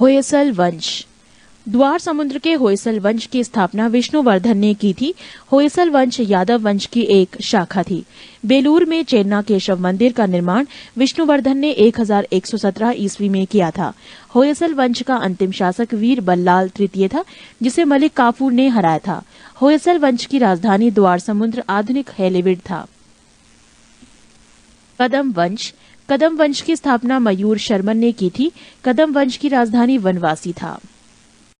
होयसल वंश। द्वार समुद्र के होयसल वंश की स्थापना विष्णुवर्धन ने की थी। होयसल वंश यादव वंश की एक शाखा थी। बेलूर में चेन्ना केशव मंदिर का निर्माण विष्णुवर्धन ने 1117 ईस्वी में किया था। होयसल वंश का अंतिम शासक वीर बल्लाल तृतीय था, जिसे मलिक काफूर ने हराया था। होयसल वंश की राजधानी द्वार समुद्र आधुनिक हेलीविड था। कदम वंश। कदम वंश की स्थापना मयूर शर्मन ने की थी। कदम वंश की राजधानी वनवासी था।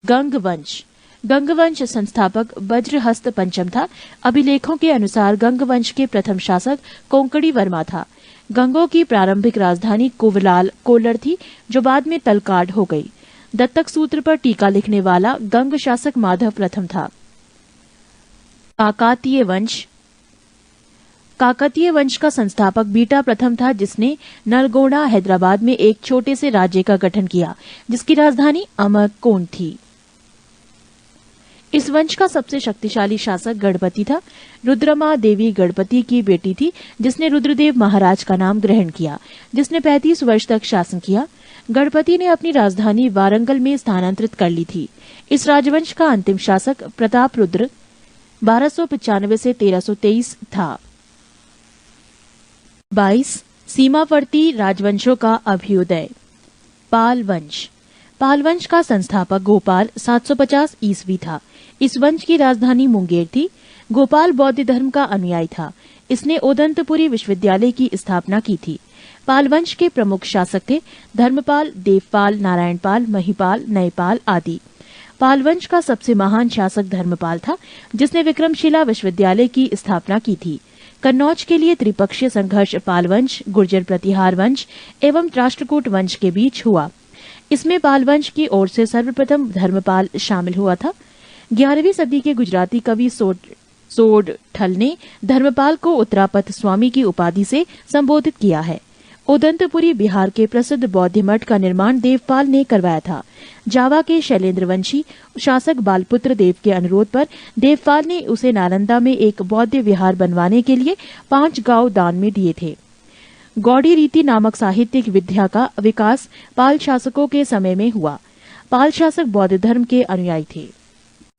गंग वंश। गंग वंश संस्थापक वज्रहस्त पंचम था। अभिलेखों के अनुसार गंग वंश के प्रथम शासक कोंकणी वर्मा था। गंगों की प्रारंभिक राजधानी कुवलाल कोल्लर थी, जो बाद में तलकाड हो गई। दत्तक सूत्र पर टीका लिखने वाला गंग शासक माधव प्रथम था। काकातीय वंश। काकतीय वंश का संस्थापक बीटा प्रथम था, जिसने नलगोंडा हैदराबाद में एक छोटे से राज्य का गठन किया, जिसकी राजधानी अमरकोंड थी। इस वंश का सबसे शक्तिशाली शासक गणपति था। रुद्रमा देवी गणपति की बेटी थी, जिसने रुद्रदेव महाराज का नाम ग्रहण किया, जिसने 35 वर्ष तक शासन किया। गणपति ने अपनी राजधानी वारंगल में स्थानांतरित कर ली थी। इस राजवंश का अंतिम शासक प्रताप रुद्र 1295 से 1323 था। 22 सीमावर्ती राजवंशों का अभ्युदय। पाल वंश। पाल वंश का संस्थापक गोपाल 750 ईस्वी था। इस वंश की राजधानी मुंगेर थी। गोपाल बौद्ध धर्म का अनुयायी था। इसने ओदंतपुरी विश्वविद्यालय की स्थापना की थी। पाल वंश के प्रमुख शासक थे धर्मपाल, देवपाल, नारायणपाल, महिपाल, नयपाल आदि। पाल वंश का सबसे महान शासक धर्मपाल था, जिसने विक्रमशिला विश्वविद्यालय की स्थापना की थी। कन्नौज के लिए त्रिपक्षीय संघर्ष पाल वंश, गुर्जर प्रतिहार वंश एवं राष्ट्रकूट वंश के बीच हुआ। इसमें पाल वंश की ओर से सर्वप्रथम धर्मपाल शामिल हुआ था। 11वीं सदी के गुजराती कवि सोडठल ने धर्मपाल को उत्तरापथ स्वामी की उपाधि से संबोधित किया है। ओदंतपुरी बिहार के प्रसिद्ध बौद्ध मठ का निर्माण देवपाल ने करवाया था। जावा के शैलेंद्रवंशी शासक बालपुत्र देव के अनुरोध पर देवपाल ने उसे नालंदा में एक बौद्ध विहार बनवाने के लिए 5 गांव दान में दिए थे। गौड़ी रीति नामक साहित्यिक विद्या का विकास पाल शासकों के समय में हुआ। पाल शासक बौद्ध धर्म के अनुयायी थे।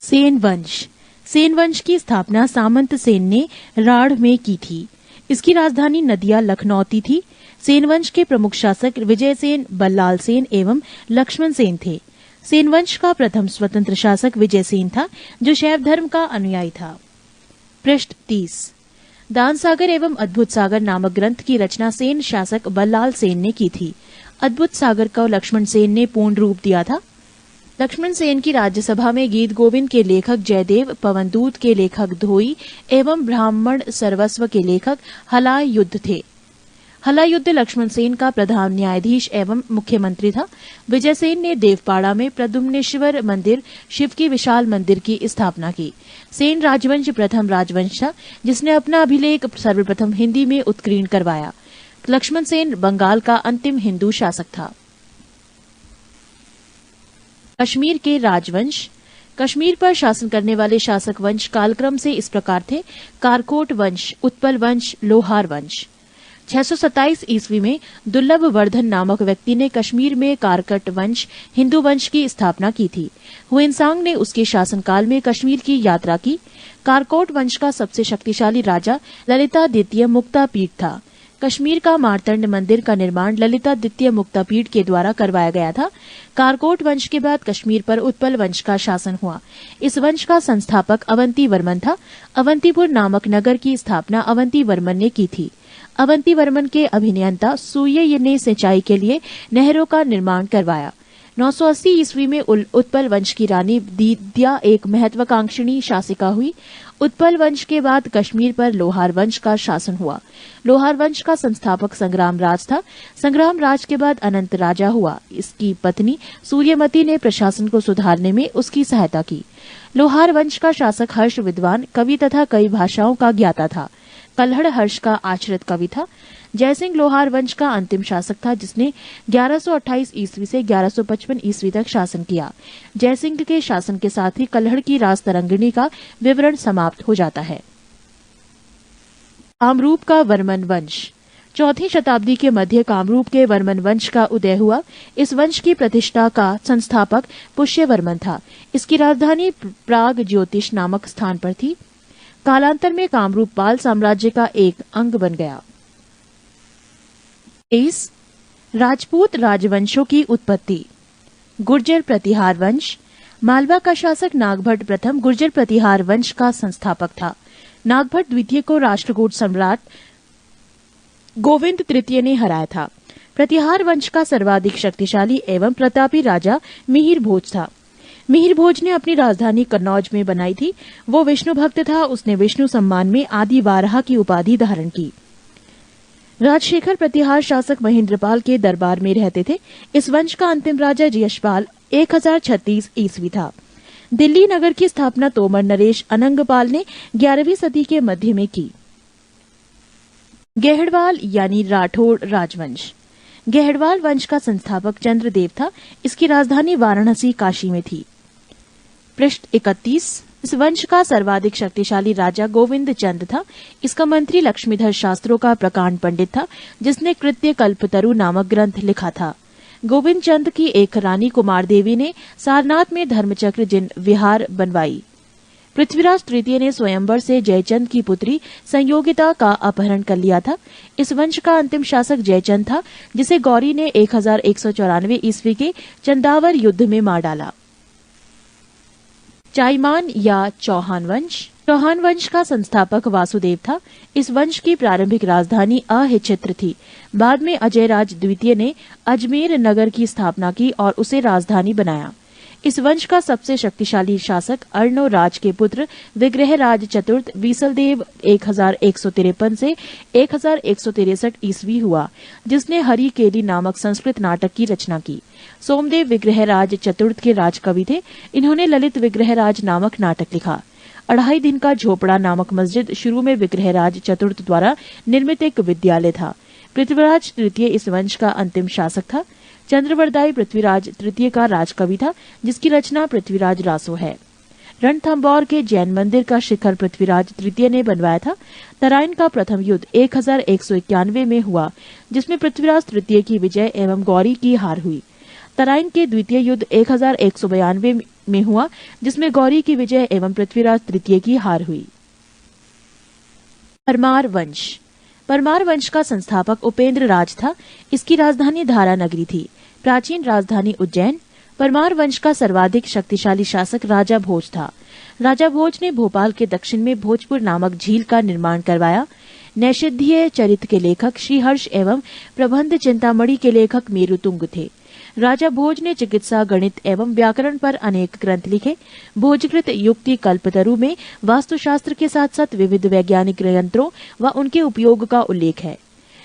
सेन वंश। सेन वंश की स्थापना सामंत सेन ने राढ़ में की थी। इसकी राजधानी नदिया लखनौती थी। सेन वंश के प्रमुख शासक विजय सेन, बल्लाल सेन एवं लक्ष्मण सेन थे। सेन वंश का प्रथम स्वतंत्र शासक विजय सेन था, जो शैव धर्म का अनुयायी था। पृष्ठ 30। दान सागर एवं अद्भुत सागर नामक ग्रंथ की रचना सेन शासक बल्लाल सेन ने की थी। अद्भुत सागर को लक्ष्मण सेन ने पूर्ण रूप दिया था। लक्ष्मण सेन की राज्यसभा में गीत गोविंद के लेखक जयदेव, पवनदूत के लेखक धोई एवं ब्राह्मण सर्वस्व के लेखक हलायुद्ध थे। हलायुद्ध लक्ष्मण सेन का प्रधान न्यायाधीश एवं मुख्यमंत्री था। विजय सेन ने देवपाड़ा में प्रद्युम्नेश्वर मंदिर, शिव की विशाल मंदिर की स्थापना की। सेन राजवंश प्रथम राजवंश था, जिसने अपना अभिलेख सर्वप्रथम हिंदी में उत्कीर्ण करवाया। लक्ष्मण सेन बंगाल का अंतिम हिंदू शासक था। कश्मीर के राजवंश। कश्मीर पर शासन करने वाले शासक वंश कालक्रम से इस प्रकार थे: कारकोट वंश, उत्पल वंश, लोहार वंश। 627 ईस्वी में दुर्लभ वर्धन नामक व्यक्ति ने कश्मीर में कारकट वंश, हिंदू वंश की स्थापना की थी। हुएनसांग ने उसके शासनकाल में कश्मीर की यात्रा की। कारकोट वंश का सबसे शक्तिशाली राजा ललिता द्वितीय मुक्तापीड था। कश्मीर का मार्तंड मंदिर का निर्माण ललिता द्वितीय मुक्तापीड के द्वारा करवाया गया था। कारकोट वंश के बाद कश्मीर पर उत्पल वंश का शासन हुआ। इस वंश का संस्थापक अवंती वर्मन था। अवंतीपुर नामक नगर की स्थापना अवंती वर्मन ने की थी। अवंती वर्मन के अभियंता सूर्य ने सिंचाई के लिए नहरों का निर्माण करवाया। 980 ईस्वी में उत्पल वंश की रानी दीदिया एक महत्वाकांक्षिणी शासिका हुई। उत्पल वंश के बाद कश्मीर पर लोहार वंश का शासन हुआ। लोहार वंश का संस्थापक संग्राम राज था। संग्राम राज के बाद अनंत राजा हुआ। इसकी पत्नी सूर्यमती ने प्रशासन को सुधारने में उसकी सहायता की। लोहार वंश का शासक हर्ष विद्वान, कवि तथा कई भाषाओं का ज्ञाता था। कल्हड़ हर्ष का आश्रित कवि था। जयसिंह लोहार वंश का अंतिम शासक था, जिसने 1128 ईस्वी से 1155 ईस्वी तक शासन किया। जयसिंह के शासन के साथ ही कल्हड़ की राजतरंगिणी का विवरण समाप्त हो जाता है। कामरूप का वर्मन वंश। चौथी शताब्दी के मध्य कामरूप के वर्मन वंश का उदय हुआ। इस वंश की प्रतिष्ठा का संस्थापक पुष्यवर्मन था। इसकी राजधानी प्राग ज्योतिष नामक स्थान पर थी। कालांतर में कामरूप पाल साम्राज्य का एक अंग बन गया। 23 राजपूत राजवंशों की उत्पत्ति। गुर्जर प्रतिहार वंश। मालवा का शासक नागभट्ट प्रथम गुर्जर प्रतिहार वंश का संस्थापक था। नागभट्ट द्वितीय को राष्ट्रकूट सम्राट गोविंद तृतीय ने हराया था। प्रतिहार वंश का सर्वाधिक शक्तिशाली एवं प्रतापी राजा मिहिर भोज था। मिहिर भोज ने अपनी राजधानी कन्नौज में बनाई थी। वो विष्णु भक्त था। उसने विष्णु सम्मान में आदि वाराह की उपाधि धारण की। राजशेखर प्रतिहार शासक महेंद्रपाल के दरबार में रहते थे। इस वंश का अंतिम राजा यशपाल 1036 ईस्वी था। दिल्ली नगर की स्थापना तोमर नरेश अनंगपाल ने 11वीं सदी के मध्य में की। गहड़वाल यानी राठौड़ राजवंश। गहड़वाल वंश का संस्थापक चंद्रदेव था। इसकी राजधानी वाराणसी काशी में थी। पृष्ठ 31 इस वंश का सर्वाधिक शक्तिशाली राजा गोविंद चंद था। इसका मंत्री लक्ष्मीधर शास्त्रों का प्रकांड पंडित था, जिसने कृत्य कल्पतरु नामक ग्रंथ लिखा था। गोविंद चंद की एक रानी कुमार देवी ने सारनाथ में धर्मचक्र जिन विहार बनवाई। पृथ्वीराज तृतीय ने स्वयंवर से जयचंद की पुत्री संयोगिता का अपहरण कर लिया था। इस वंश का अंतिम शासक जयचंद था, जिसे गौरी ने 1194 ईस्वी के चंदावर युद्ध में मार डाला। चाईमान या चौहान वंश। चौहान वंश का संस्थापक वासुदेव था। इस वंश की प्रारंभिक राजधानी अहिच्छत्र थी। बाद में अजयराज द्वितीय ने अजमेर नगर की स्थापना की और उसे राजधानी बनाया। इस वंश का सबसे शक्तिशाली शासक अर्णोराज के पुत्र विग्रहराज चतुर्थ बीसलदेव 1153 से 1163 ईस्वी हुआ, जिसने हरि केली नामक संस्कृत नाटक की रचना की। सोमदेव विग्रहराज चतुर्थ के राजकवि थे। इन्होंने ललित विग्रहराज नामक नाटक लिखा। 2.5 दिन का झोपड़ा नामक मस्जिद शुरू में विग्रहराज चतुर्थ द्वारा निर्मित एक विद्यालय था। पृथ्वीराज तृतीय इस वंश का अंतिम शासक था। चंद्रवरदाई पृथ्वीराज तृतीय का राजकवि था, जिसकी रचना पृथ्वीराज रासो है। रणथंभौर के जैन मंदिर का शिखर पृथ्वीराज तृतीय ने बनवाया था। तराइन का प्रथम युद्ध 1191 में हुआ, जिसमें पृथ्वीराज तृतीय की विजय एवं गौरी की हार हुई। तराइन के द्वितीय युद्ध 1192 में हुआ, जिसमें गौरी की विजय एवं पृथ्वीराज तृतीय की हार हुई। परमार वंश। परमार वंश का संस्थापक उपेंद्र राज था। इसकी राजधानी धारा नगरी थी। प्राचीन राजधानी उज्जैन। परमार वंश का सर्वाधिक शक्तिशाली शासक राजा भोज था। राजा भोज ने भोपाल के दक्षिण में भोजपुर नामक झील का निर्माण करवाया। नैषधीय चरित के लेखक श्रीहर्ष एवं प्रबंध चिंतामणि के लेखक मेरुतुंग थे। राजा भोज ने चिकित्सा, गणित एवं व्याकरण पर अनेक ग्रंथ लिखे। भोजकृत युक्ति कल्पतरु में वास्तुशास्त्र के साथ साथ विविध वैज्ञानिक यंत्रों व उनके उपयोग का उल्लेख है।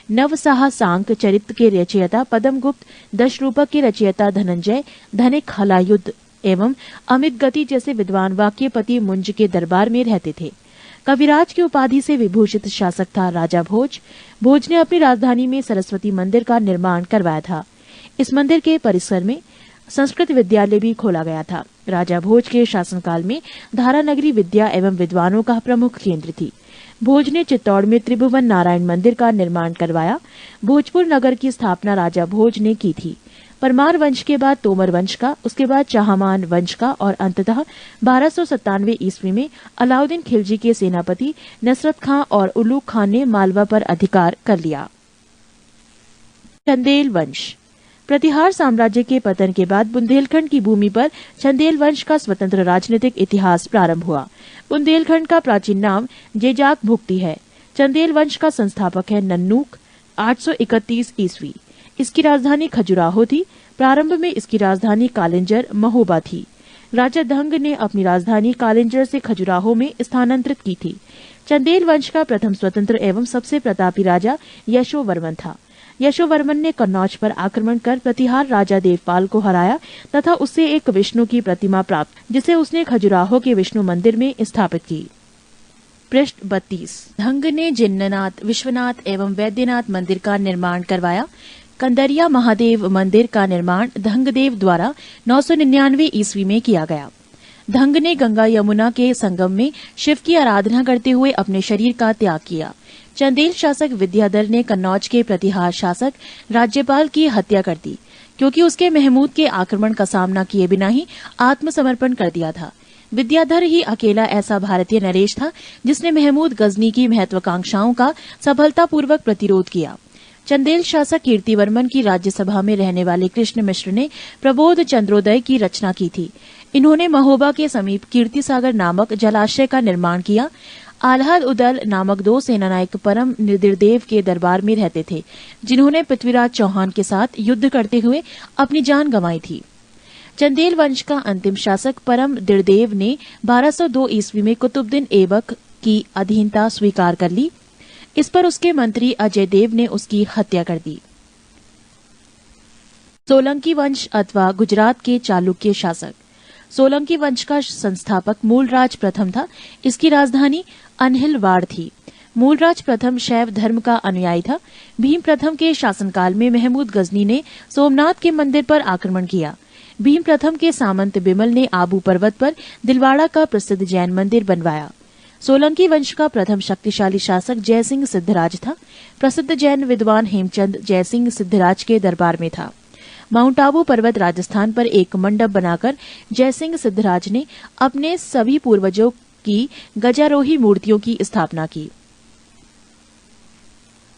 नवसाह सांक चरित के रचयिता पद्मगुप्त, दशरूपक के रचयिता धनंजय, धनिक हलायुद्ध एवं अमित गति जैसे विद्वान वाक्यपति मुंज के दरबार में रहते थे। कविराज की उपाधि से विभूषित शासक था राजा भोज। भोज ने अपनी राजधानी में सरस्वती मंदिर का निर्माण करवाया था। इस मंदिर के परिसर में संस्कृत विद्यालय भी खोला गया था। राजा भोज के शासनकाल में धारा नगरी विद्या एवं विद्वानों का प्रमुख केंद्र थी। भोज ने चित्तौड़ में त्रिभुवन नारायण मंदिर का निर्माण करवाया। भोजपुर नगर की स्थापना राजा भोज ने की थी। परमार वंश के बाद तोमर वंश का, उसके बाद चाहमान वंश का और अंततः 1297 ईस्वी में अलाउद्दीन खिलजी के सेनापति नसरत खां और उलूग खान ने मालवा पर अधिकार कर लिया। चंदेल वंश। प्रतिहार साम्राज्य के पतन के बाद बुंदेलखंड की भूमि पर चंदेल वंश का स्वतंत्र राजनीतिक इतिहास प्रारंभ हुआ। बुंदेलखंड का प्राचीन नाम जेजाक भुक्ति है। चंदेल वंश का संस्थापक है नन्नूक 831 ईस्वी। इसकी राजधानी खजुराहो थी। प्रारंभ में इसकी राजधानी कालिंजर महोबा थी। राजा धंग ने अपनी राजधानी कालिंजर से खजुराहो में स्थानांतरित की थी। चंदेल वंश का प्रथम स्वतंत्र एवं सबसे प्रतापी राजा यशोवर्मन था। यशोवर्मन ने कन्नौज पर आक्रमण कर प्रतिहार राजा देवपाल को हराया तथा उससे एक विष्णु की प्रतिमा प्राप्त, जिसे उसने खजुराहो के विष्णु मंदिर में स्थापित की। पृष्ठ 32 धंग ने जिन्ननाथ, विश्वनाथ एवं वैद्यनाथ मंदिर का निर्माण करवाया। कंदरिया महादेव मंदिर का निर्माण धंगदेव द्वारा 999 ईस्वी में किया गया। धंग ने गंगा यमुना के संगम में शिव की आराधना करते हुए अपने शरीर का त्याग किया। चंदेल शासक विद्याधर ने कन्नौज के प्रतिहार शासक राज्यपाल की हत्या कर दी, क्योंकि उसके महमूद के आक्रमण का सामना किए बिना ही आत्मसमर्पण कर दिया था। विद्याधर ही अकेला ऐसा भारतीय नरेश था जिसने महमूद गजनी की महत्वाकांक्षाओं का सफलतापूर्वक प्रतिरोध किया। चंदेल शासक कीर्तिवर्मन की राज्यसभा में रहने वाले कृष्ण मिश्र ने प्रबोध चंद्रोदय की रचना की थी। इन्होंने महोबा के समीप कीर्तिसागर नामक जलाशय का निर्माण किया। आल्हाद उदल नामक 2 सेनानायक परम निर्देव के दरबार में रहते थे, जिन्होंने पृथ्वीराज चौहान के साथ युद्ध करते हुए अपनी जान गंवाई थी। चंदेल वंश का अंतिम शासक परम निर्देव ने 1202 ईस्वी में कुतुबुद्दीन ऐबक की अधीनता स्वीकार कर ली। इस पर उसके मंत्री अजय देव ने उसकी हत्या कर दी। सोलंकी वंश अथवा गुजरात के चालुक्य शासक। सोलंकी वंश का संस्थापक मूलराज प्रथम था। इसकी राजधानी अनहिलवाड़ थी। मूलराज प्रथम शैव धर्म का अनुयायी था। भीम प्रथम के शासनकाल में महमूद गजनी ने सोमनाथ के मंदिर पर आक्रमण किया। भीम प्रथम के सामंत बिमल ने आबू पर्वत पर दिलवाड़ा का प्रसिद्ध जैन मंदिर बनवाया। सोलंकी वंश का प्रथम शक्तिशाली शासक जयसिंह सिद्धराज था। प्रसिद्ध जैन विद्वान हेमचंद जयसिंह सिद्धराज के दरबार में था। माउंट आबू पर्वत राजस्थान पर एक मंडप बनाकर जयसिंह सिद्धराज ने अपने सभी पूर्वजों की गजारोही मूर्तियों की स्थापना की।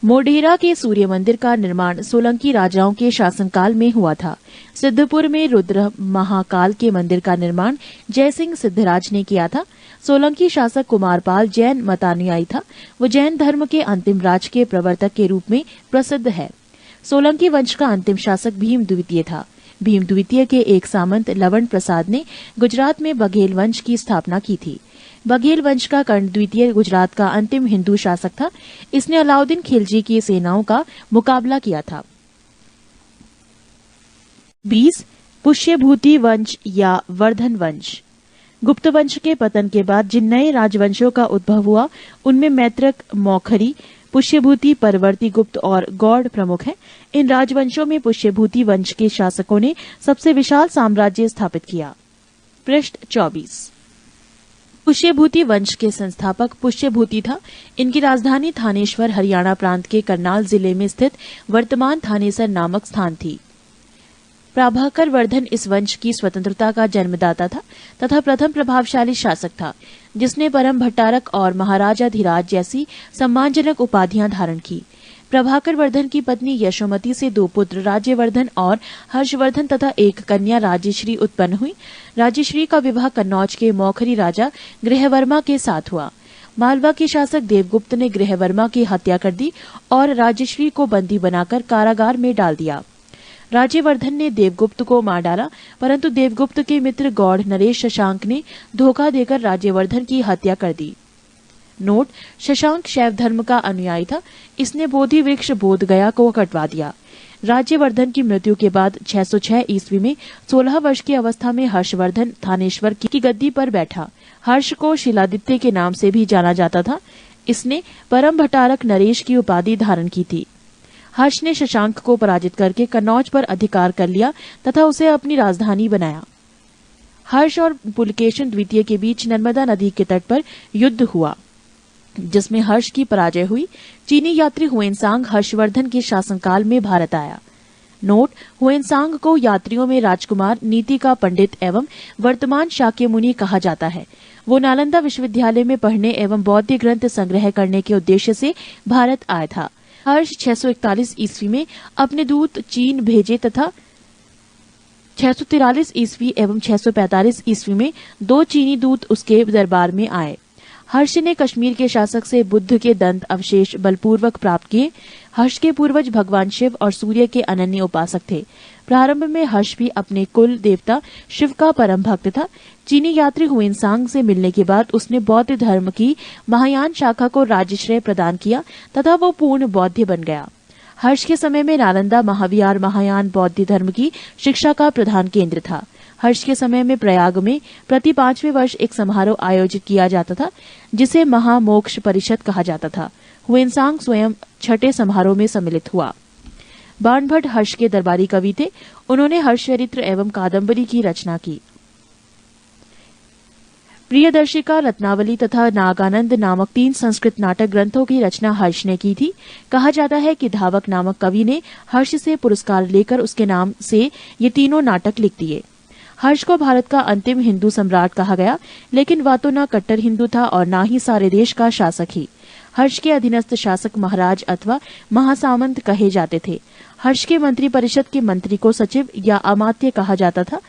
मोढेरा के सूर्य मंदिर का निर्माण सोलंकी राजाओं के शासनकाल में हुआ था। सिद्धपुर में रुद्र महाकाल के मंदिर का निर्माण जयसिंह सिद्धराज ने किया था। सोलंकी शासक कुमारपाल जैन मतानुयायी था। वो जैन धर्म के अंतिम राज के प्रवर्तक के रूप में प्रसिद्ध है। सोलंकी वंश का अंतिम शासक भीम द्वितीय था। भीम द्वितीय के एक सामंत लवण प्रसाद ने गुजरात में बघेल वंश की स्थापना की थी। बघेल वंश का कर्ण द्वितीय गुजरात का अंतिम हिंदू शासक था। इसने अलाउद्दीन खिलजी की सेनाओं का मुकाबला किया था। 20 पुष्यभूति वंश या वर्धन वंश। गुप्त वंश के पतन के बाद जिन नए राजवंशों का उद्भव हुआ उनमें मैत्रक, मौखरी, पुष्यभूति, परवर्ती गुप्त और गौड़ प्रमुख हैं। इन राजवंशों में पुष्यभूति वंश के शासकों ने सबसे विशाल साम्राज्य स्थापित किया। पृष्ठ 24। पुष्यभूति वंश के संस्थापक पुष्यभूति था। इनकी राजधानी थानेश्वर हरियाणा प्रांत के करनाल जिले में स्थित वर्तमान थानेसर नामक स्थान थी। प्रभाकर वर्धन इस वंश की स्वतंत्रता का जन्मदाता था तथा प्रथम प्रभावशाली शासक था, जिसने परम भट्टारक और महाराजा धीराज जैसी सम्मानजनक उपाधियां धारण की। प्रभाकर वर्धन की पत्नी यशोमती से 2 पुत्र राज्यवर्धन और हर्षवर्धन तथा एक कन्या राजश्री उत्पन्न हुई। राजश्री का विवाह कन्नौज के मौखरी राजा गृहवर्मा के साथ हुआ। मालवा के शासक देवगुप्त ने गृहवर्मा की हत्या कर दी और राजश्री को बंदी बनाकर कारागार में डाल दिया। राज्यवर्धन ने देवगुप्त को मार डाला, परंतु देवगुप्त के मित्र गौड़ नरेश शशांक ने धोखा देकर राज्यवर्धन की हत्या कर दी। नोट: शशांक शैव धर्म का अनुयायी था। इसने बोधि वृक्ष बोध गया को कटवा दिया। राज्यवर्धन की मृत्यु के बाद 606 ईस्वी में 16 वर्ष की अवस्था में हर्षवर्धन थानेश्वर की गद्दी पर बैठा। हर्ष को शिलादित्य के नाम से भी जाना जाता था। इसने परम भट्टारक नरेश की उपाधि धारण की थी। हर्ष ने शशांक को पराजित करके कन्नौज पर अधिकार कर लिया तथा उसे अपनी राजधानी बनाया। हर्ष और पुलकेशन द्वितीय के बीच नर्मदा नदी के तट पर युद्ध हुआ, जिसमें हर्ष की पराजय हुई। चीनी यात्री हुएनसांग हर्षवर्धन के शासनकाल में भारत आया। नोट: हुएनसांग को यात्रियों में राजकुमार, नीति का पंडित एवं वर्तमान शाक्य मुनि कहा जाता है। वो नालंदा विश्वविद्यालय में पढ़ने एवं बौद्ध ग्रंथ संग्रह करने के उद्देश्य से भारत आया था। हर्ष 641 ईस्वी में अपने दूत चीन भेजे तथा 643 ईस्वी एवं 645 ईस्वी में 2 चीनी दूत उसके दरबार में आए। हर्ष ने कश्मीर के शासक से बुद्ध के दंत अवशेष बलपूर्वक प्राप्त किए। हर्ष के पूर्वज भगवान शिव और सूर्य के अनन्य उपासक थे। प्रारंभ में हर्ष भी अपने कुल देवता शिव का परम भक्त था। चीनी यात्री हुएनसांग से मिलने के बाद उसने बौद्ध धर्म की महायान शाखा को राज्यश्रेय प्रदान किया तथा वो पूर्ण बौद्ध बन गया। हर्ष के समय में नालंदा महाविहार महायान बौद्ध धर्म की शिक्षा का प्रधान केंद्र था। हर्ष के समय में प्रयाग में प्रति 5वें वर्ष एक समारोह आयोजित किया जाता था, जिसे महामोक्ष परिषद कहा जाता था। हुएनसांग स्वयं 6ठे समारोह में सम्मिलित हुआ। बाणभट्ट हर्ष के दरबारी कवि थे। उन्होंने हर्ष चरित्र एवं कादम्बरी की रचना की। प्रियदर्शिका, रत्नावली तथा नागानंद नामक 3 संस्कृत नाटक ग्रंथों की रचना हर्ष ने की थी। कहा जाता है कि धावक नामक कवि ने हर्ष से पुरस्कार लेकर उसके नाम से ये तीनों नाटक लिख दिए। हर्ष को भारत का अंतिम हिंदू सम्राट कहा गया, लेकिन वह तो न कट्टर हिंदू था और न ही सारे देश का शासक ही। हर्ष के अधीनस्थ शासक महाराज अथवा महासामंत कहे जाते थे। हर्ष के मंत्री परिषद के मंत्री को सचिव या अमात्य कहा जाता था।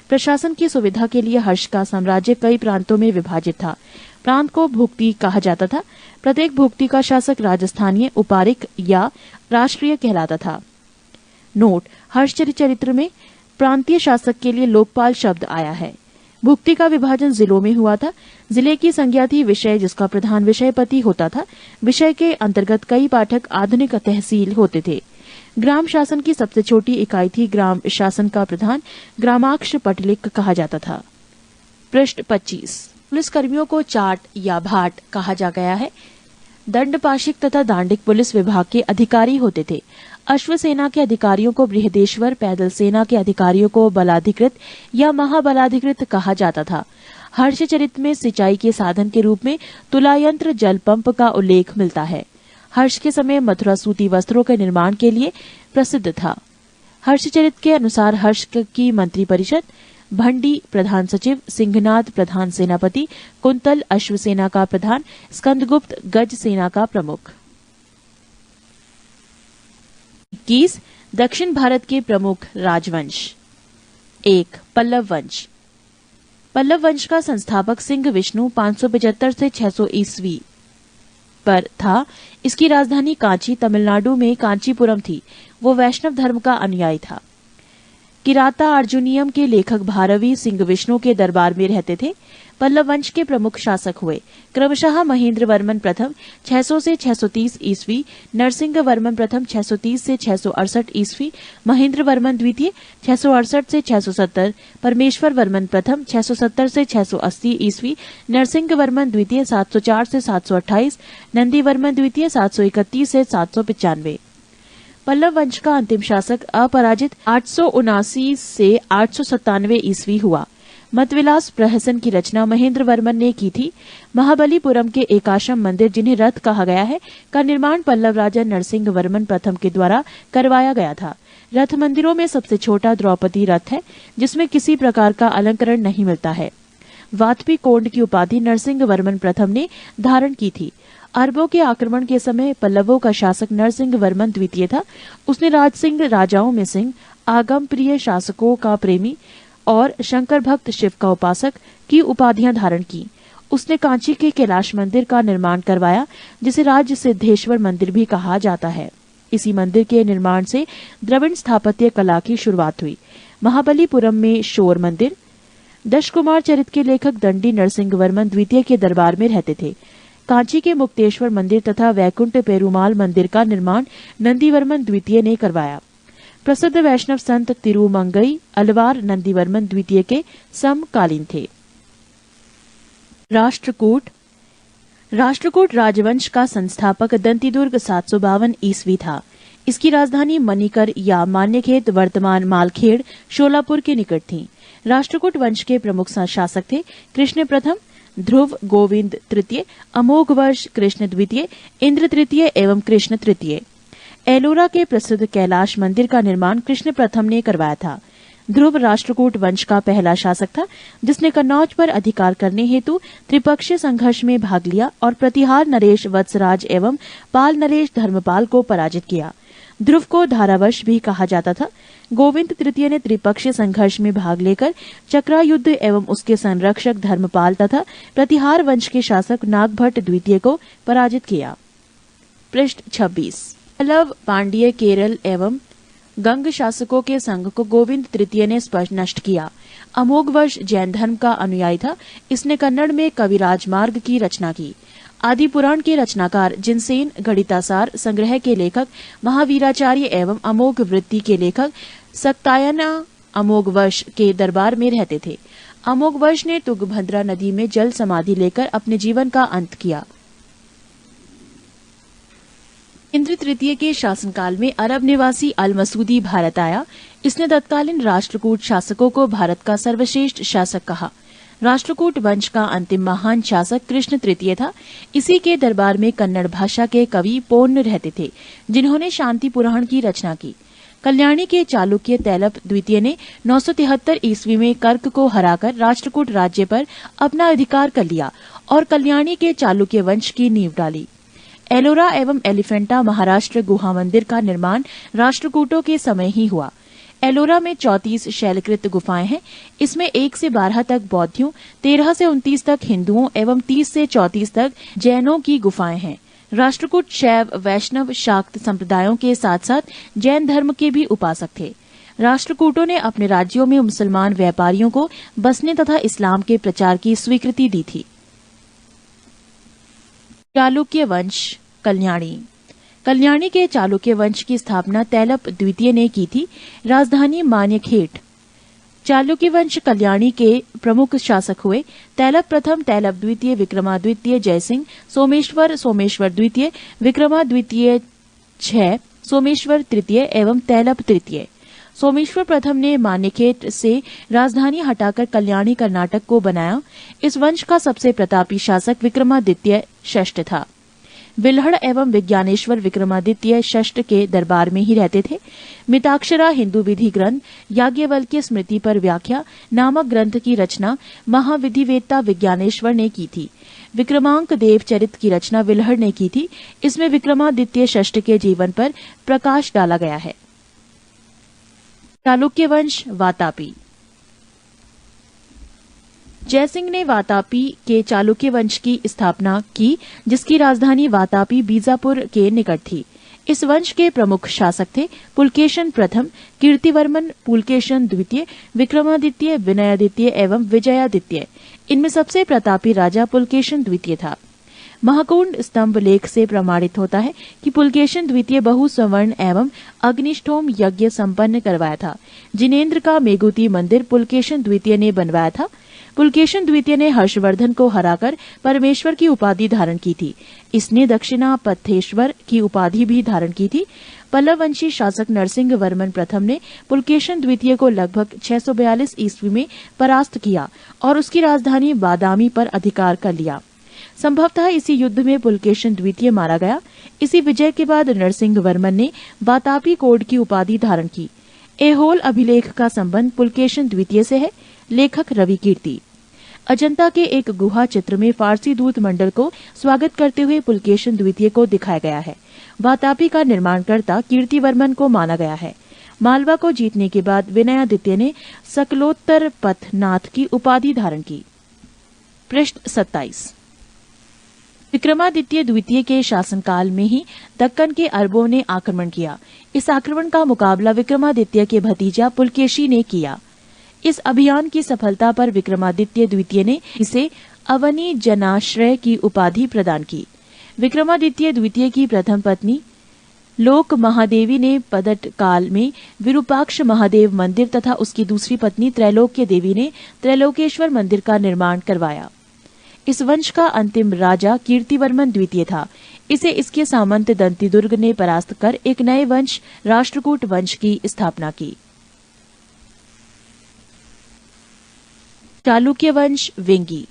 प्रशासन की सुविधा के लिए हर्ष का साम्राज्य कई प्रांतों में विभाजित था। प्रांत को भुक्ति कहा जाता था। प्रत्येक भुक्ति का शासक राजस्थानीय, उपारिक या राष्ट्रीय कहलाता था। नोट: हर्ष चरित्र में प्रांतीय शासक के लिए लोकपाल शब्द आया है। भुक्ति का विभाजन जिलों में हुआ था। जिले की संज्ञा थी विषय, जिसका प्रधान विषयपति होता था। विषय के अंतर्गत कई पाठक आधुनिक तहसील होते थे। ग्राम शासन की सबसे छोटी इकाई थी ग्राम शासन का प्रधान ग्रामाक्ष पटलिक कहा जाता था। पृष्ठ 25। पुलिस कर्मियों को चाट या भाट कहा जा गया है। दंडपाशिक तथा दांडिक पुलिस विभाग के अधिकारी होते थे। अश्वसेना के अधिकारियों को बृहदेश्वर, पैदल सेना के अधिकारियों को बलाधिकृत या महाबलाधिकृत कहा जाता था। हर्षचरित में सिंचाई के साधन के रूप में तुलायंत्र, जल पंप का उल्लेख मिलता है। हर्ष के समय मथुरा सूती वस्त्रों के निर्माण के लिए प्रसिद्ध था। हर्षचरित के अनुसार हर्ष की मंत्री परिषद: भंडी प्रधान सचिव, सिंहनाद प्रधान सेनापति, कुंतल अश्वसेना का प्रधान, स्कंदगुप्त गज सेना का प्रमुख। 21. दक्षिण भारत के प्रमुख राजवंश। 1. पल्लव वंश। पल्लव वंश का संस्थापक सिंह विष्णु 575 से 600 ईस्वी पर था। इसकी राजधानी कांची, तमिलनाडु में कांचीपुरम थी। वो वैष्णव धर्म का अनुयायी था। किराता अर्जुनियम के लेखक भारवी सिंह विष्णु के दरबार में रहते थे। पल्लव वंश के प्रमुख शासक हुए क्रमशः महेंद्र वर्मन प्रथम 600 से 630 ईस्वी, नरसिंह वर्मन प्रथम 630 से 668 ईस्वी, महेंद्र वर्मन द्वितीय 668 से 670, परमेश्वर वर्मन प्रथम 670 से 680 ईस्वी, नरसिंह वर्मन द्वितीय 704 से 728, नंदी वर्मन द्वितीय 731 से 795। पल्लव वंश का अंतिम शासक अपराजित 879 से 897 ईस्वी हुआ। मतविलास प्रहसन की रचना महेंद्र वर्मन ने की थी। महाबलीपुरम के एकाशम मंदिर, जिन्हें रथ कहा गया है, का निर्माण पल्लव राजा नरसिंह वर्मन प्रथम के द्वारा करवाया गया था। रथ मंदिरों में सबसे छोटा द्रौपदी रथ है, जिसमें किसी प्रकार का अलंकरण नहीं मिलता है। वातपी कोंड की उपाधि नरसिंह वर्मन प्रथम ने धारण की थी। अरबों के आक्रमण के समय पल्लवों का शासक नरसिंह वर्मन द्वितीय था। उसने राजसिंह राजाओं में सिंह, आगम प्रिय शासकों का प्रेमी और शंकर भक्त, शिव का उपासक की उपाधियां धारण की। उसने कांची के कैलाश मंदिर का निर्माण करवाया, जिसे राज सिद्धेश्वर मंदिर भी कहा जाता है। इसी मंदिर के निर्माण से द्रविड़ स्थापत्य कला की शुरुआत हुई। महाबलीपुरम में शोर मंदिर। दशकुमार चरित के लेखक दंडी नरसिंह वर्मन द्वितीय के दरबार में रहते थे। कांची के मुक्तेश्वर मंदिर तथा वैकुंठ पेरुमाल मंदिर का निर्माण नंदीवर्मन द्वितीय ने करवाया। प्रसिद्ध वैष्णव संत तिरुमंगई अलवार नंदीवर्मन द्वितीय के समकालीन थे। राष्ट्रकूट राजवंश का संस्थापक दंतीदुर्ग 752 ईस्वी था। इसकी राजधानी मणिकर या मान्यखेत, वर्तमान मालखेड़, शोलापुर के निकट थी। राष्ट्रकूट वंश के प्रमुख शासक थे कृष्ण प्रथम, ध्रुव गोविंद तृतीय, अमोघ वर्ष कृष्ण द्वितीय, इंद्र तृतीय एवं कृष्ण तृतीय। एलोरा के प्रसिद्ध कैलाश मंदिर का निर्माण कृष्ण प्रथम ने करवाया था। ध्रुव राष्ट्रकूट वंश का पहला शासक था, जिसने कन्नौज पर अधिकार करने हेतु त्रिपक्षीय संघर्ष में भाग लिया और प्रतिहार नरेश वत्सराज एवं पाल नरेश धर्मपाल को पराजित किया। ध्रुव को धारावश भी कहा जाता था। गोविंद तृतीय ने त्रिपक्षीय संघर्ष में भाग लेकर चक्रायुद्ध एवं उसके संरक्षक धर्मपाल तथा प्रतिहार वंश के शासक नागभट्ट द्वितीय को पराजित किया। पृष्ठ 26। पल्लव, पांड्य, केरल एवं गंग शासकों के संघ को गोविंद तृतीय ने स्पष्ट नष्ट किया। अमोघ वर्ष जैन धर्म का अनुयायी था। इसने कन्नड़ में कविराज मार्ग की रचना की। आदि पुराण के रचनाकार जिनसेन, गणितासार संग्रह के लेखक महावीराचार्य एवं अमोघ वृत्ति के लेखक सक्तायना अमोघ वर्ष के दरबार में रहते थे। अमोघ वर्ष ने तुंगभद्रा नदी में जल समाधि लेकर अपने जीवन का अंत किया। इंद्र तृतीय के शासनकाल में अरब निवासी अल मसूदी भारत आया। इसने तत्कालीन राष्ट्रकूट शासकों को भारत का सर्वश्रेष्ठ शासक कहा। राष्ट्रकूट वंश का अंतिम महान शासक कृष्ण तृतीय था। इसी के दरबार में कन्नड़ भाषा के कवि पोन्न रहते थे, जिन्होंने शांति पुराण की रचना की। कल्याणी के चालुक्य तैलप द्वितीय ने 973 ईस्वी में कर्क को हराकर राष्ट्रकूट राज्य पर अपना अधिकार कर लिया और कल्याणी के चालुक्य वंश की नींव डाली। एलोरा एवं एलिफेंटा महाराष्ट्र गुहा मंदिर का निर्माण राष्ट्रकूटों के समय ही हुआ। एलोरा में 34 शैलकृत गुफाएं हैं। इसमें 1 से 12 तक बौद्धों, 13 से 29 तक हिंदुओं एवं 30 से 34 तक जैनों की गुफाएं हैं। राष्ट्रकूट शैव, वैष्णव, शाक्त संप्रदायों के साथ साथ जैन धर्म के भी उपासक थे। राष्ट्रकूटों ने अपने राज्यों में मुसलमान व्यापारियों को बसने तथा इस्लाम के प्रचार की स्वीकृति दी थी। चालुक्य वंश कल्याणी। कल्याणी के चालुक्य वंश की स्थापना तैलप द्वितीय ने की थी। राजधानी मान्यखेट। चालुक्य वंश कल्याणी के प्रमुख शासक हुए तैलप प्रथम, तैलप द्वितीय, विक्रमाद्वितीय, जयसिंह, सोमेश्वर, सोमेश्वर द्वितीय, विक्रमाद्वितीय 6, सोमेश्वर तृतीय एवं तैलप तृतीय। सोमेश्वर प्रथम ने मान्यखेट से राजधानी हटाकर कल्याणी कर्नाटक को बनाया। इस वंश का सबसे प्रतापी शासक विक्रमादित्य षष्ठ था। विल्हड़ एवं विज्ञानेश्वर विक्रमादित्य षष्ठ के दरबार में ही रहते थे। मिताक्षरा हिंदू विधि ग्रंथ याज्ञवल्क्य स्मृति पर व्याख्या नामक ग्रंथ की रचना महाविधिवेत्ता विज्ञानेश्वर ने की थी। विक्रमांक देव चरित की रचना विल्हड़ ने की थी। इसमें विक्रमादित्य षष्ठ के जीवन पर प्रकाश डाला गया है। चालुक्य वंश वातापी। जयसिंह ने वातापी के चालुक्य वंश की स्थापना की, जिसकी राजधानी वातापी बीजापुर के निकट थी। इस वंश के प्रमुख शासक थे पुलकेशन प्रथम, कीर्तिवर्मन, पुलकेशन द्वितीय, विक्रमादित्य, विनयादित्य एवं विजयादित्य। इनमें सबसे प्रतापी राजा पुलकेशन द्वितीय था। महाकुंड स्तंभ लेख से प्रमाणित होता है कि पुलकेशन द्वितीय बहु स्वर्ण एवं अग्निष्ठोम यज्ञ संपन्न करवाया था। जिनेन्द्र का मेघुती मंदिर पुलकेशन द्वितीय ने बनवाया था। पुलकेशन द्वितीय ने हर्षवर्धन को हराकर परमेश्वर की उपाधि धारण की थी। इसने दक्षिणापथेश्वर की उपाधि भी धारण की थी। पल्लव वंशी शासक नरसिंह वर्मन प्रथम ने पुलकेशन द्वितीय को लगभग 642 ईस्वी में परास्त किया और उसकी राजधानी बादामी पर अधिकार कर लिया। संभवतः इसी युद्ध में पुलकेशन द्वितीय मारा गया। इसी विजय के बाद नरसिंह वर्मन ने वातापी कोड की उपाधि धारण की। ऐहोल अभिलेख का संबंध पुलकेशन द्वितीय से है। लेखक रवि कीर्ति। अजंता के एक गुहा चित्र में फारसी दूत मंडल को स्वागत करते हुए पुलकेशन द्वितीय को दिखाया गया है। वातापी का निर्माणकर्ता कीर्तिवर्मन को माना गया है। मालवा को जीतने के बाद विनयादित्य ने सकलोत्तर पथनाथ की उपाधि धारण की। पृष्ठ 27। विक्रमादित्य द्वितीय के शासनकाल में ही दक्कन के अरबों ने आक्रमण किया। इस आक्रमण का मुकाबला विक्रमादित्य के भतीजा पुलकेशी ने किया। इस अभियान की सफलता पर विक्रमादित्य द्वितीय ने इसे अवनी जनाश्रय की उपाधि प्रदान की। विक्रमादित्य द्वितीय की प्रथम पत्नी लोक महादेवी ने पदट काल में विरूपाक्ष महादेव मंदिर तथा उसकी दूसरी पत्नी त्रैलोक्य देवी ने त्रैलोकेश्वर मंदिर का निर्माण करवाया। इस वंश का अंतिम राजा कीर्तिवर्मन द्वितीय था। इसे इसके सामंत दंतिदुर्ग ने परास्त कर एक नए वंश राष्ट्रकूट वंश की स्थापना की। चालुक्य वंश वेंगी।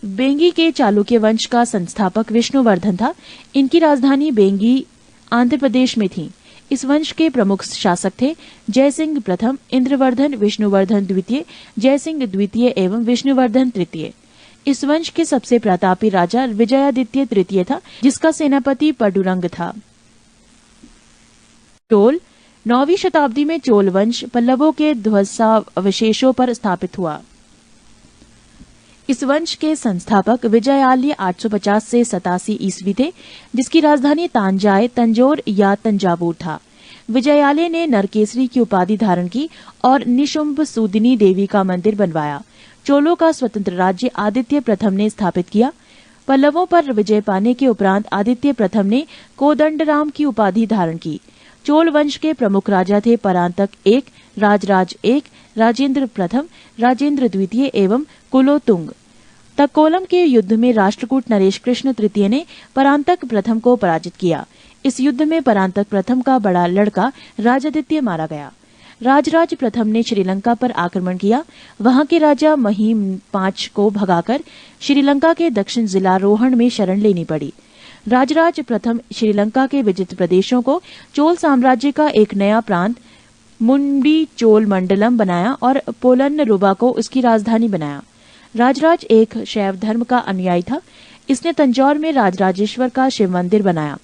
बेंगी के चालुक्य वंश का संस्थापक विष्णुवर्धन था। इनकी राजधानी बेंगी आंध्र प्रदेश में थी। इस वंश के प्रमुख शासक थे जयसिंह प्रथम, इंद्रवर्धन, विष्णुवर्धन द्वितीय, जयसिंह द्वितीय एवं विष्णुवर्धन तृतीय। इस वंश के सबसे प्रतापी राजा विजयादित्य तृतीय था, जिसका सेनापति पडुरंग था। चोल। 9वीं शताब्दी में चोल वंश पल्लवों के ध्वंसावशेषों पर स्थापित हुआ। इस वंश के संस्थापक विजयालय 850 से 87 ईस्वी थे, जिसकी राजधानी तांजाय, तंजौर या तंजावुर था। विजयालय ने नरकेसरी की उपाधि धारण की और निशुंभ सूदिनी देवी का मंदिर बनवाया। चोलों का स्वतंत्र राज्य आदित्य प्रथम ने स्थापित किया। पल्लवों पर विजय पाने के उपरांत आदित्य प्रथम ने कोदंडराम की उपाधि धारण की। चोल वंश के प्रमुख राजा थे परांतक 1, राजराज 1, राजेंद्र प्रथम, राजेंद्र द्वितीय एवं कुलोतुंग। तक्कोलम के युद्ध में राष्ट्रकूट नरेश कृष्ण तृतीय ने परांतक प्रथम को पराजित किया। इस युद्ध में परांतक प्रथम का बड़ा लड़का राजादित्य मारा गया। राजराज प्रथम ने श्रीलंका पर आक्रमण किया। वहां के राजा महीम पांच को भगाकर श्रीलंका के दक्षिण जिला रोहण में शरण लेनी पड़ी। राजराज प्रथम श्रीलंका के विजित प्रदेशों को चोल साम्राज्य का एक नया प्रांत मुंडी चोल मंडलम बनाया और पोलन्नरुवा को उसकी राजधानी बनाया। राजराज एक शैव धर्म का अनुयायी था। इसने तंजौर में राजराजेश्वर का शिव मंदिर बनाया।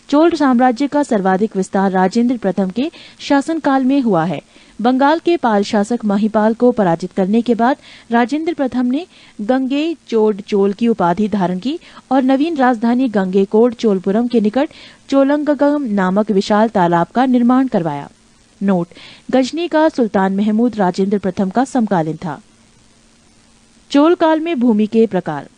चोल साम्राज्य का सर्वाधिक विस्तार राजेंद्र प्रथम के शासनकाल में हुआ है। बंगाल के पाल शासक महिपाल को पराजित करने के बाद राजेंद्र प्रथम ने गंगेचोड चोल की उपाधि धारण की और नवीन राजधानी गंगेकोड चोलपुरम के निकट चोलंगम नामक विशाल तालाब का निर्माण करवाया। नोट: गजनी का सुल्तान महमूद राजेंद्र प्रथम का समकालीन था। चोल काल में भूमि के प्रकार: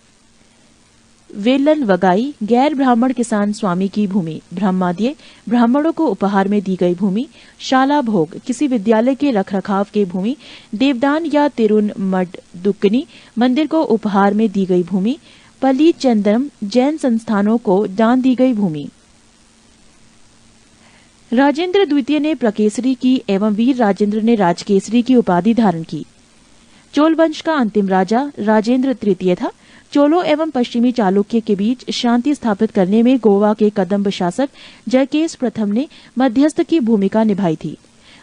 वेलन वगाई, गैर ब्राह्मण किसान स्वामी की भूमि। ब्रह्माद्य, ब्राह्मणों को उपहार में दी गई भूमि। शाला भोग, किसी विद्यालय के रखरखाव के भूमि। देवदान या तिरुनमडदुक्कनी, मंदिर को उपहार में दी गई भूमि। पलीचंद्रम, जैन संस्थानों को दान दी गई भूमि। राजेंद्र द्वितीय ने प्रकेसरी की एवं वीर राजेंद्र ने राजकेसरी की उपाधि धारण की। चोल वंश का अंतिम राजा राजेंद्र तृतीय था। चोलों एवं पश्चिमी चालुक्य के बीच शांति स्थापित करने में गोवा के कदम्ब शासक जयकेश प्रथम ने मध्यस्थ की भूमिका निभाई थी।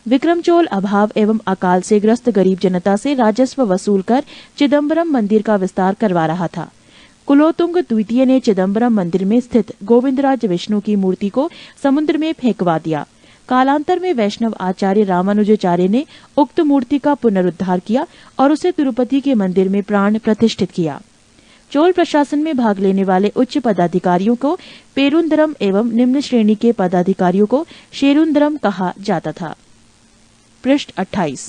विक्रम चोल अभाव एवं अकाल से ग्रस्त गरीब जनता से राजस्व वसूल कर चिदम्बरम मंदिर का विस्तार करवा रहा था। कुलोतुंग द्वितीय ने चिदम्बरम मंदिर में स्थित गोविंदराज विष्णु की मूर्ति को समुद्र में फेंकवा दिया। कालांतर में वैष्णव आचार्य रामानुजाचार्य ने उक्त मूर्ति का पुनरुद्धार किया और उसे तिरुपति के मंदिर में प्राण प्रतिष्ठित किया। चोल प्रशासन में भाग लेने वाले उच्च पदाधिकारियों को पेरुंदरम एवं निम्न श्रेणी के पदाधिकारियों को शेरुंदरम कहा जाता था। पृष्ठ 28।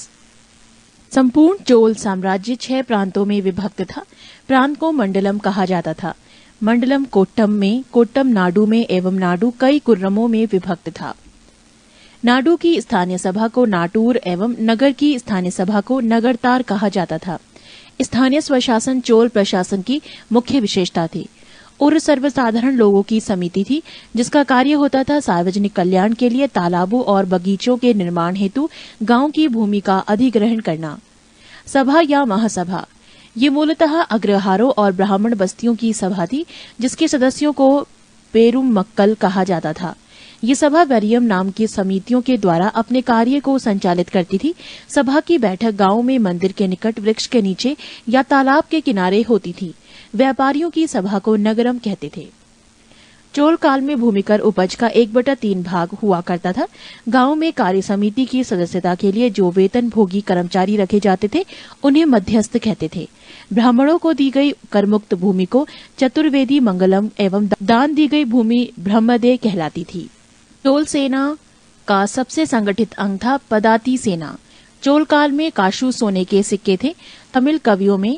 संपूर्ण चोल साम्राज्य 6 प्रांतों में विभक्त था। प्रांत को मंडलम कहा जाता था। मंडलम कोट्टम में, कोट्टम नाडु में एवं नाडु कई कुर्रमों में विभक्त था। नाडु की स्थानीय सभा को नाटूर एवं नगर की स्थानीय सभा को नगरतार कहा जाता था। स्थानीय स्वशासन चोल प्रशासन की मुख्य विशेषता थी। उर सर्वसाधारण लोगों की समिति थी जिसका कार्य होता था सार्वजनिक कल्याण के लिए तालाबों और बगीचों के निर्माण हेतु गांव की भूमि का अधिग्रहण करना। सभा या महासभा, ये मूलतः अग्रहारों और ब्राह्मण बस्तियों की सभा थी जिसके सदस्यों को पेरुमक्कल कहा जाता था। ये सभा वरियम नाम की समितियों के द्वारा अपने कार्य को संचालित करती थी। सभा की बैठक गांव में मंदिर के निकट वृक्ष के नीचे या तालाब के किनारे होती थी। व्यापारियों की सभा को नगरम कहते थे। चोल काल में भूमिकर उपज का 1/3 भाग हुआ करता था। गांव में कार्य समिति की सदस्यता के लिए जो वेतन भोगी कर्मचारी रखे जाते थे उन्हें मध्यस्थ कहते थे। ब्राह्मणों को दी गई करमुक्त भूमि को चतुर्वेदी मंगलम एवं दान दी गई भूमि ब्रह्मदेय कहलाती थी। चोल सेना का सबसे संगठित अंग था पदाती सेना। चोल काल में काशू सोने के सिक्के थे। तमिल कवियों में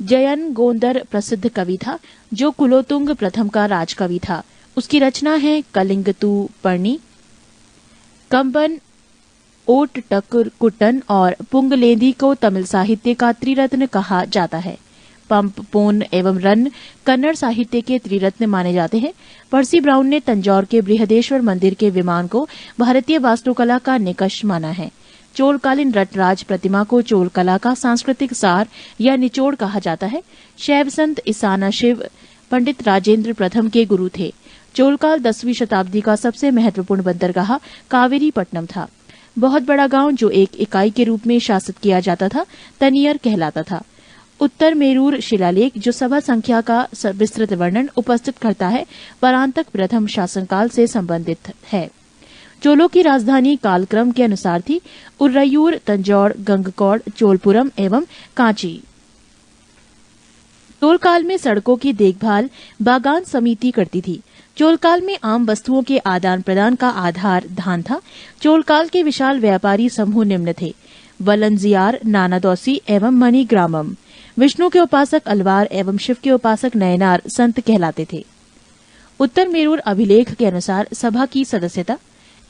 जयन गोंदर प्रसिद्ध कवि था जो कुलोतुंग प्रथम का राजकवि था। उसकी रचना है कलिंगतु पर्णी। कंबन, ओट टकुटन और पुंगलेंदी को तमिल साहित्य का त्रिरत्न कहा जाता है। पंप, पोन एवं रन कन्नड़ साहित्य के त्रिरत्न माने जाते हैं। पर्सी ब्राउन ने तंजौर के बृहदेश्वर मंदिर के विमान को भारतीय वास्तुकला का निकष माना है। चोलकालीन रटराज प्रतिमा को चोल कला का सांस्कृतिक सार या निचोड़ कहा जाता है। शैव संत ईसाना शिव पंडित राजेंद्र प्रथम के गुरु थे। चोलकाल 10वीं शताब्दी का सबसे महत्वपूर्ण बंदरगाह कावेरीपट्टनम था। बहुत बड़ा गांव जो एक इकाई के रूप में शासित किया जाता था तनियर कहलाता था। उत्तर मेरूर शिलालेख जो सभा संख्या का विस्तृत वर्णन उपस्थित करता है परांतक प्रथम शासनकाल से संबंधित है। चोलों की राजधानी कालक्रम के अनुसार थी उर्रयूर, तंजौर, गंगकौड़, चोलपुरम एवं कांची। चोलकाल में सड़कों की देखभाल बागान समिति करती थी। चोलकाल में आम वस्तुओं के आदान प्रदान का आधार धान था। चोलकाल के विशाल व्यापारी समूह निम्न थे: वलंजियार, नानादौसी एवं मणिग्रामम। विष्णु के उपासक अलवार एवं शिव के उपासक नयनार संत कहलाते थे। उत्तर मेरूर अभिलेख के अनुसार सभा की सदस्यता: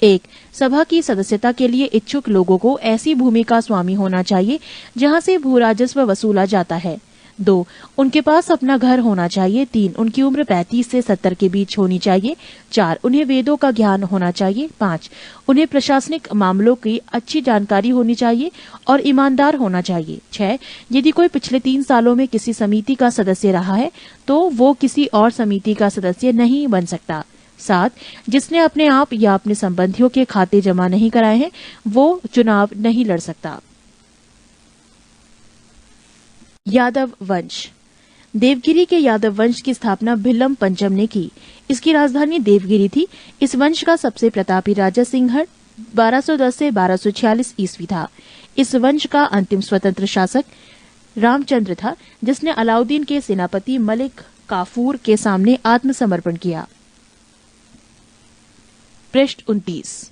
1. सभा की सदस्यता के लिए इच्छुक लोगों को ऐसी भूमि का स्वामी होना चाहिए जहां से भू राजस्व वसूला जाता है। 2. उनके पास अपना घर होना चाहिए। 3. उनकी उम्र 35 से 70 के बीच होनी चाहिए। 4. उन्हें वेदों का ज्ञान होना चाहिए। 5. उन्हें प्रशासनिक मामलों की अच्छी जानकारी होनी चाहिए और ईमानदार होना चाहिए। 6. यदि कोई पिछले 3 सालों में किसी समिति का सदस्य रहा है तो वो किसी और समिति का सदस्य नहीं बन सकता। 7. जिसने अपने आप या अपने संबंधियों के खाते जमा नहीं कराए हैं वो चुनाव नहीं लड़ सकता। यादव वंश। देवगिरी के यादव वंश की स्थापना भिल्लम पंचम ने की। इसकी राजधानी देवगिरी थी। इस वंश का सबसे प्रतापी राजा सिंहड़ 1210 से 1246 ईस्वी था। इस वंश का अंतिम स्वतंत्र शासक रामचंद्र था, जिसने अलाउद्दीन के सेनापति मलिक काफूर के सामने आत्मसमर्पण किया। पृष्ठ 29।